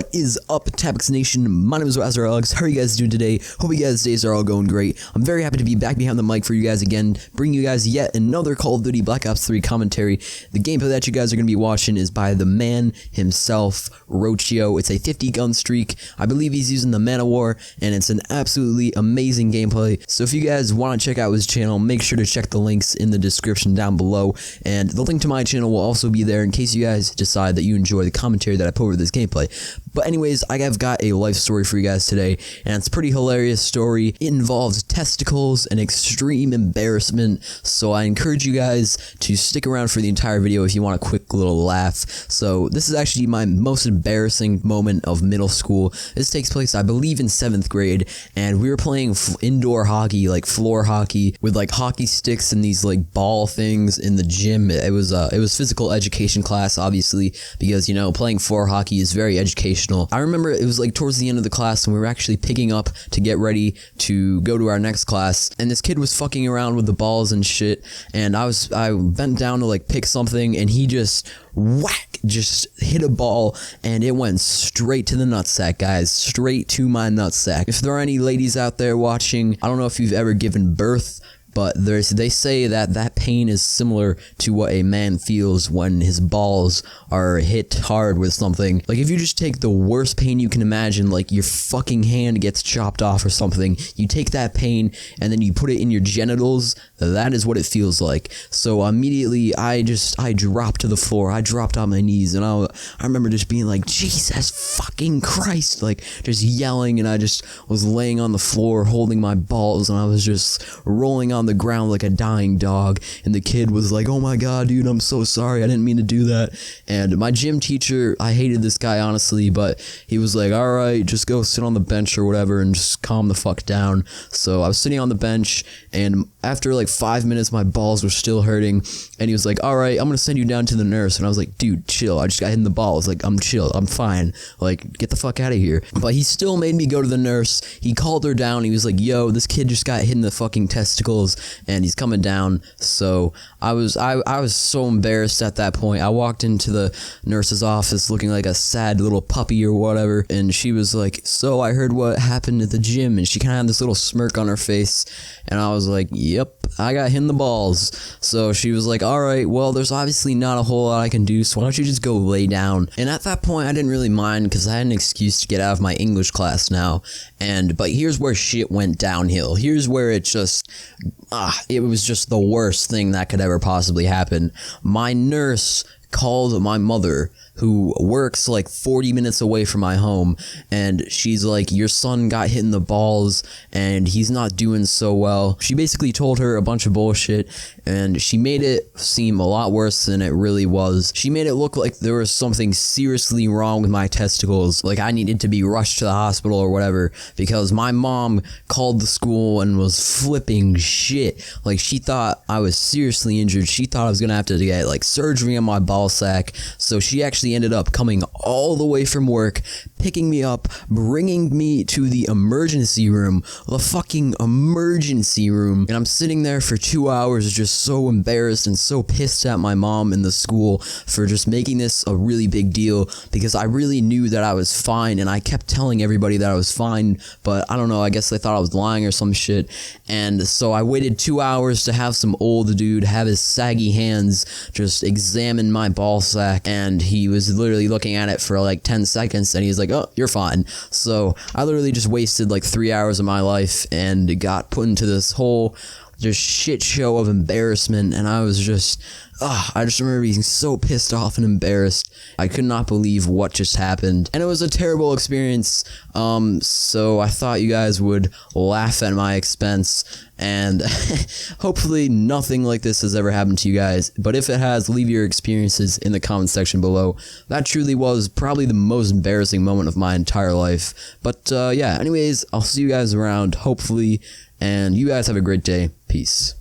What is up, TapXNation? My name is Alex. How are you guys doing today? Hope you guys' days are all going great. I'm very happy to be back behind the mic for you guys again, bringing you guys yet another Call of Duty Black Ops 3 commentary. The gameplay that you guys are going to be watching is by the man himself, Rochio. It's a 50 gun streak. I believe he's using the Man of War, and it's an absolutely amazing gameplay. So if you guys want to check out his channel, make sure to check the links in the description down below, and the link to my channel will also be there in case you guys decide that you enjoy the commentary that I put over this gameplay. But anyways, I have got a life story for you guys today, and it's a pretty hilarious story. It involves testicles and extreme embarrassment, so I encourage you guys to stick around for the entire video if you want a quick little laugh. So this is actually my most embarrassing moment of middle school. This takes place, I believe, in 7th grade, and we were playing indoor hockey, like floor hockey, with like hockey sticks and these like ball things in the gym. It was physical education class, obviously, because, you know, playing floor hockey is very educational. I remember it was like towards the end of the class and we were actually picking up to get ready to go to our next class, and this kid was fucking around with the balls and shit, and I bent down to like pick something, and he just just hit a ball, and it went straight to the nutsack, guys. Straight to my nutsack. If there are any ladies out there watching, I don't know if you've ever given birth, but they say that pain is similar to what a man feels when his balls are hit hard with something. Like, if you just take the worst pain you can imagine, like your fucking hand gets chopped off or something, you take that pain and then you put it in your genitals, that is what it feels like. So immediately I dropped to the floor. I dropped on my knees, and I remember just being like, Jesus fucking Christ, like just yelling, and I just was laying on the floor holding my balls, and I was just rolling on the ground like a dying dog, and the kid was like, oh my god, dude, I'm so sorry, I didn't mean to do that. And my gym teacher, I hated this guy, honestly, but he was like, alright, just go sit on the bench or whatever and just calm the fuck down. So I was sitting on the bench, and after like 5 minutes my balls were still hurting, and he was like, alright, I'm gonna send you down to the nurse. And I was like, dude, chill, I just got hit in the balls, like, I'm chill, I'm fine, like, get the fuck out of here. But he still made me go to the nurse. He called her down. He was like, yo, this kid just got hit in the fucking testicles and he's coming down. So I was so embarrassed at that point. I walked into the nurse's office looking like a sad little puppy or whatever, and she was like, so I heard what happened at the gym, and she kind of had this little smirk on her face, and I was like, yep, I got hit in the balls. So she was like, alright, well, there's obviously not a whole lot I can do, so why don't you just go lay down? And at that point I didn't really mind, because I had an excuse to get out of my English class now. But here's where shit went downhill. Here's where it was just the worst thing that could ever possibly happen. My nurse called my mother, who works like 40 minutes away from my home, and she's like, your son got hit in the balls and he's not doing so well. She basically told her a bunch of bullshit, and she made it seem a lot worse than it really was. She made it look like there was something seriously wrong with my testicles, like I needed to be rushed to the hospital or whatever, because my mom called the school and was flipping shit. Like, she thought I was seriously injured. She thought I was gonna have to get like surgery on my ball sack. So she actually ended up coming all the way from work, picking me up, bringing me to the emergency room, the fucking emergency room, and I'm sitting there for 2 hours just so embarrassed and so pissed at my mom and the school for just making this a really big deal, because I really knew that I was fine, and I kept telling everybody that I was fine, but I don't know, I guess they thought I was lying or some shit. And so I waited 2 hours to have some old dude have his saggy hands just examine my ball sack, and he was literally looking at it for like 10 seconds, and he's like, oh, you're fine. So I literally just wasted like 3 hours of my life and got put into this whole just shit show of embarrassment, and I was just I just remember being so pissed off and embarrassed. I could not believe what just happened, and it was a terrible experience. So I thought you guys would laugh at my expense, and hopefully nothing like this has ever happened to you guys. But if it has, leave your experiences in the comment section below. That truly was probably the most embarrassing moment of my entire life. But yeah, anyways, I'll see you guys around, hopefully, and you guys have a great day. Peace.